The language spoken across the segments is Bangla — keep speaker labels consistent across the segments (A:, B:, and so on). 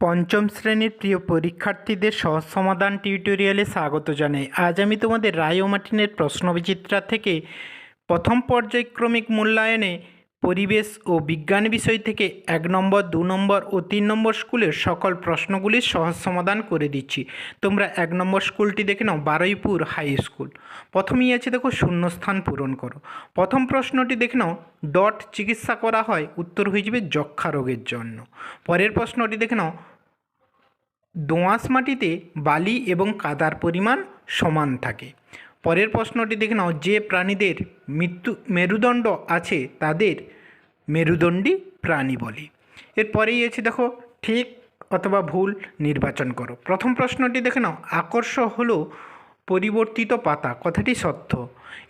A: পঞ্চম শ্রেণীর প্রিয় পরীক্ষার্থীদের সহজ সমাধান টিউটোরিয়ালে স্বাগত জানাই। আজ আমি তোমাদের রায় ও মার্টিনের প্রশ্নবিচিত্রা থেকে প্রথম পর্যায়ক্রমিক মূল্যায়নে পরিবেশ ও বিজ্ঞান বিষয় থেকে 1 নম্বর, 2 নম্বর ও 3 নম্বর স্কুলের সকল প্রশ্নগুলির সহজ সমাধান করে দিচ্ছি। তোমরা 1 নম্বর স্কুলটি দেখে নাও, বারুইপুর হাই স্কুল। প্রথমেই আছে দেখো, শূন্যস্থান পূরণ করো। প্রথম প্রশ্নটি দেখে নাও, ডট চিকিৎসা করা হয়, উত্তর হয়ে যাবে যক্ষা রোগের জন্য। পরের প্রশ্নটি দেখে নাও, দোআঁশ মাটিতে বালি এবং কাদার পরিমাণ সমান থাকে। পরের প্রশ্নটি দেখে নাও, যে প্রাণীদের মেরুদণ্ড আছে তাদের মেরুদণ্ডী প্রাণী বলে। এরপরেই আছে দেখো, ঠিক অথবা ভুল নির্বাচন করো। প্রথম প্রশ্নটি দেখে নাও, আকর্ষ হলো পরিবর্তিত পাতা, কথাটি সত্য।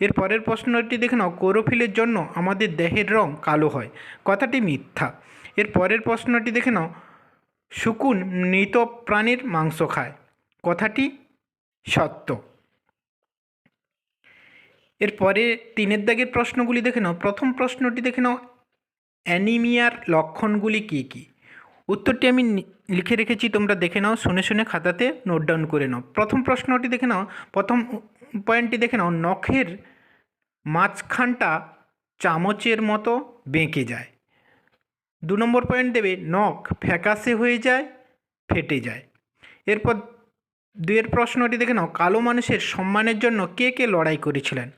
A: এর পরের প্রশ্নটি দেখে নাও, ক্লোরোফিলের জন্য আমাদের দেহের রং কালো হয়, কথাটি মিথ্যা। এর পরের প্রশ্নটি দেখে নাও, শকুন মৃত প্রাণীর মাংস খায়, কথাটি সত্য। এরপরে 3 দাগের প্রশ্নগুলি দেখে নাও। প্রথম প্রশ্নটি দেখে নাও, অ্যানিমিয়ার লক্ষণগুলি কী কী? উত্তরটি আমি লিখে রেখেছি, তোমরা দেখে নাও, শুনে শুনে খাতাতে নোট ডাউন করে নাও। প্রথম প্রশ্নটি দেখে নাও, প্রথম পয়েন্টটি দেখে নাও, নখের মাঝখানটা চামচের মতো বেঁকে যায়। 2 নম্বর পয়েন্ট দেবে, নখ ফ্যাকাশে হয়ে যায়, ফেটে যায়। এরপর 2 প্রশ্নটি দেখে নাও, কালো মানুষের সম্মানের জন্য কে কে লড়াই করেছিলেন?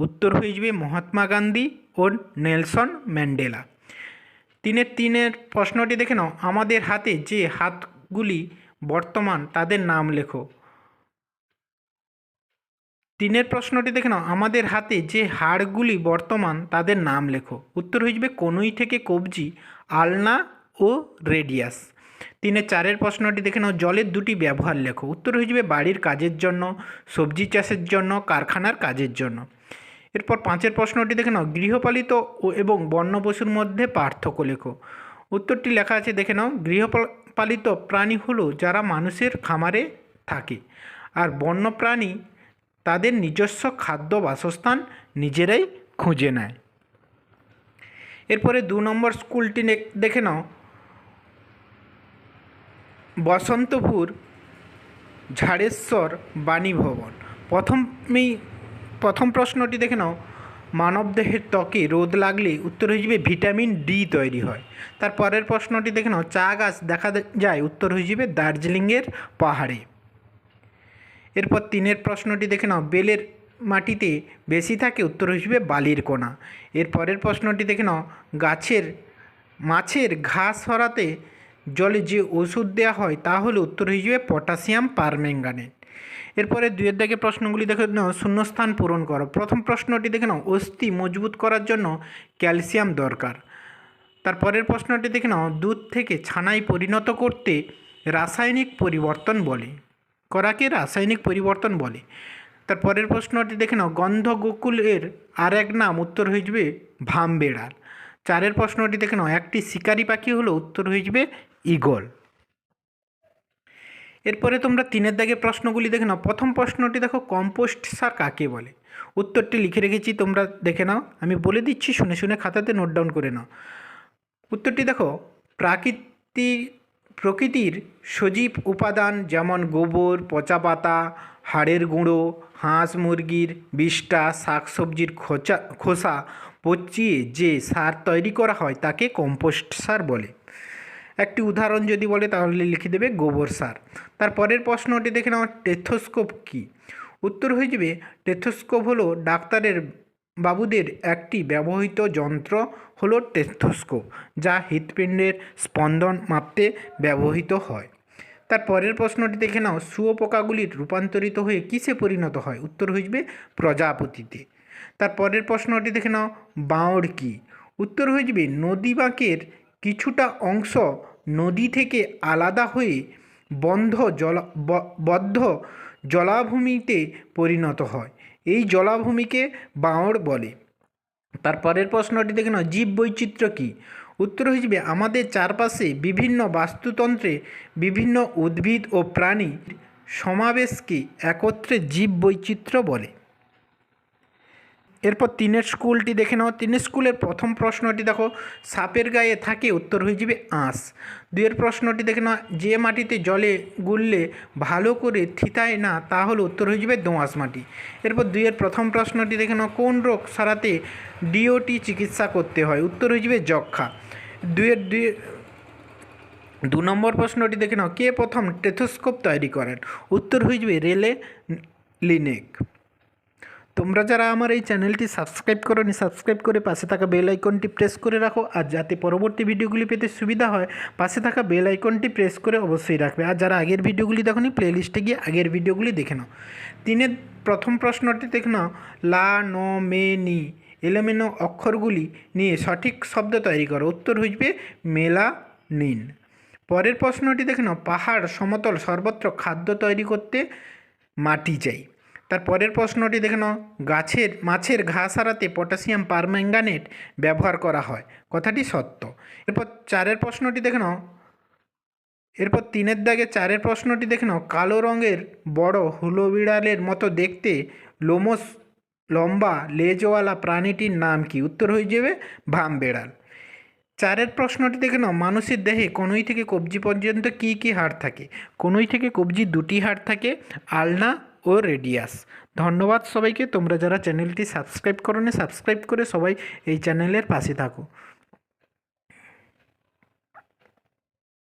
A: উত্তর হয়ে যাবে মহাত্মা গান্ধী ও নেলসন ম্যান্ডেলা। 3 প্রশ্নটি দেখে নাও, আমাদের হাতে যে হাতগুলি বর্তমান তাদের নাম লেখো। 3 প্রশ্নটি দেখে নাও, আমাদের হাতে যে হাড়গুলি বর্তমান তাদের নাম লেখো। উত্তর হয়ে যাবে কনুই থেকে কবজি, আলনা ও রেডিয়াস। 4 প্রশ্নটি দেখে নাও, জলের 2টি ব্যবহার লেখো। উত্তর হয়ে যাবে বাড়ির কাজের জন্য, সবজি চাষের জন্য, কারখানার কাজের জন্য। এরপর 5 প্রশ্নটি দেখে নাও, গৃহপালিত এবং বন্য পশুর মধ্যে পার্থক্য লেখো। উত্তরটি লেখা আছে, দেখে নাও, গৃহপালিত প্রাণী হলো যারা মানুষের খামারে থাকে, আর বন্য প্রাণী তাদের নিজস্ব খাদ্য বাসস্থান নিজেরাই খুঁজে নেয়। এরপরে 2 নম্বর স্কুলটি দেখে নাও, বসন্তপুর ঝাড়েশ্বর বাণী ভবন। প্রথম প্রশ্নটি দেখে নাও, মানবদেহের ত্বকে রোদ লাগলে উত্তর হয়ে যাবে ভিটামিন ডি তৈরি হয়। তার পরের প্রশ্নটি দেখে নাও, চা গাছ দেখা যায়, উত্তর হয়ে যাবে দার্জিলিংয়ের পাহাড়ে। এরপর 3 প্রশ্নটি দেখে নাও, বেলের মাটিতে বেশি থাকে, উত্তর হিসেবে বালির কণা। এর পরের প্রশ্নটি দেখে নাও, মাছের ঘাস সরাতে জলে যে ওষুধ দেওয়া হয় তা হলো, উত্তর হিসেবে পটাশিয়াম পারম্যাঙ্গানেট। এরপরে 2 দাগে প্রশ্নগুলি দেখে নাও, শূন্যস্থান পূরণ করো। প্রথম প্রশ্নটি দেখে নাও, অস্থি মজবুত করার জন্য ক্যালসিয়াম দরকার। তার পরের প্রশ্নটি দেখে নাও, দুধ থেকে ছানায় পরিণত করতে রাসায়নিক পরিবর্তন বলে, করাকে রাসায়নিক পরিবর্তন বলে। তার পরের প্রশ্নটি দেখে নাও, গন্ধ গোকুলের আর এক নাম, উত্তর হয়ে যাবে ভামবেড়াল। 4 প্রশ্নটি দেখে নাও, একটি শিকারি পাখি হলো, উত্তর হয়ে যাবে ঈগল। এরপরে তোমরা 3 দাগের প্রশ্নগুলি দেখে নাও। প্রথম প্রশ্নটি দেখো, কম্পোস্ট সার কাকে বলে? উত্তরটি লিখে রেখেছি, তোমরা দেখে নাও, আমি বলে দিচ্ছি, শুনে শুনে খাতাতে নোট ডাউন করে নাও। উত্তরটি দেখো, প্রকৃতির সজীব উপাদান যেমন গোবর, পচা পাতা, হাড়ের গুঁড়ো, হাঁস মুরগির বিষ্ঠা, শাকসবজির খোসা পচিয়ে যে সার তৈরি করা হয় তাকে কম্পোস্ট সার বলে। একটি উদাহরণ যদি বলে তাহলে লিখে দেবে গোবর সার। তার পরের প্রশ্নটি দেখে নাও, টেথোস্কোপ কী? উত্তর হয়ে যাবে, টেথোস্কোপ হলো ডাক্তারের বাবুদের একটি ব্যবহৃত যন্ত্র হলো টেথোস্কোপ, যা হৃৎপিণ্ডের স্পন্দন মাপতে ব্যবহৃত হয়। তার পরের প্রশ্নটি দেখে নাও, শুঁয়োপোকাগুলি রূপান্তরিত হয়ে কিসে পরিণত হয়? উত্তর হয়ে যাবে প্রজাপতিতে। তার পরের প্রশ্নটি দেখে নাও, বাঁওড় কী? উত্তর হয়ে যাবে নদী বাঁকের কিছুটা অংশ নদী থেকে আলাদা হয়ে বদ্ধ জলাভূমিতে পরিণত হয়, এই জলাভূমিকে বাঁওড় বলে। তারপরের প্রশ্নটি দেখে নাও, জীববৈচিত্র্য কী? উত্তর হয়ে যাবে আমাদের চারপাশে বিভিন্ন বাস্তুতন্ত্রে বিভিন্ন উদ্ভিদ ও প্রাণীর সমাবেশকে একত্রে জীববৈচিত্র্য বলে। এরপর 3 স্কুলটি দেখে নাও। 3 স্কুলের প্রথম প্রশ্নটি দেখো, সাপের গায়ে থাকে, উত্তর হয়ে যাবে আঁশ। 2 প্রশ্নটি দেখে নাও, যে মাটিতে জলে গুললে ভালো করে থিতায় না তা হলো, উত্তর হয়ে যাবে দোআঁশ মাটি। এরপর 2 প্রথম প্রশ্নটি দেখে নাও, কোন রোগ সারাতে ডিওটি চিকিৎসা করতে হয়, উত্তর হয়ে যাবে যক্ষ্মা। 2 নম্বর প্রশ্নটি দেখে নাও, কে প্রথম টেথোস্কোপ তৈরি করেন, উত্তর হয়ে যাবে রেলে লিনেক। তোমরা যারা আমার এই চ্যানেলটি সাবস্ক্রাইব করোনি, সাবস্ক্রাইব করে পাশে থাকা বেল আইকনটি প্রেস করে রাখো, আর যাতে পরবর্তী ভিডিওগুলি পেতে সুবিধা হয় পাশে থাকা বেল আইকনটি প্রেস করে অবশ্যই রাখবে। আর যারা আগের ভিডিওগুলি দেখোনি, প্লেলিস্টে গিয়ে আগের ভিডিওগুলি দেখে নাও। 3 প্রথম প্রশ্নটি দেখে নাও, লা, ন, মে, নি এলোমেলো অক্ষরগুলি নিয়ে সঠিক শব্দ তৈরি করো, উত্তর হইবে মেলানিন। পরের প্রশ্নটি দেখে নাও, পাহাড় সমতল সর্বত্র খাদ্য তৈরি করতে মাটি চাই। তার পরের প্রশ্নটি দেখে নাও, মাছের ঘা সারাতে পটাশিয়াম পারম্যাঙ্গানেট ব্যবহার করা হয়, কথাটি সত্য। এরপর 4 প্রশ্নটি দেখে নাও, এরপর 3 দাগে 4 প্রশ্নটি দেখে নাও, কালো রঙের বড় হুলো বিড়ালের মতো দেখতে লোমস লম্বা লেজওয়ালা প্রাণীটির নাম কি, উত্তর হয়ে যাবে ভাম বেড়াল। 4 প্রশ্নটি দেখে নাও, মানুষের দেহে কনুই থেকে কবজি পর্যন্ত কী কী হাড় থাকে, কনুই থেকে কবজি 2টি হাড় থাকে, আলনা ও রেডিয়াস। ধন্যবাদ সবাইকে। তোমরা যারা চ্যানেলটি সাবস্ক্রাইব করোনি, সাবস্ক্রাইব করে সবাই এই চ্যানেলের পাশে থাকো।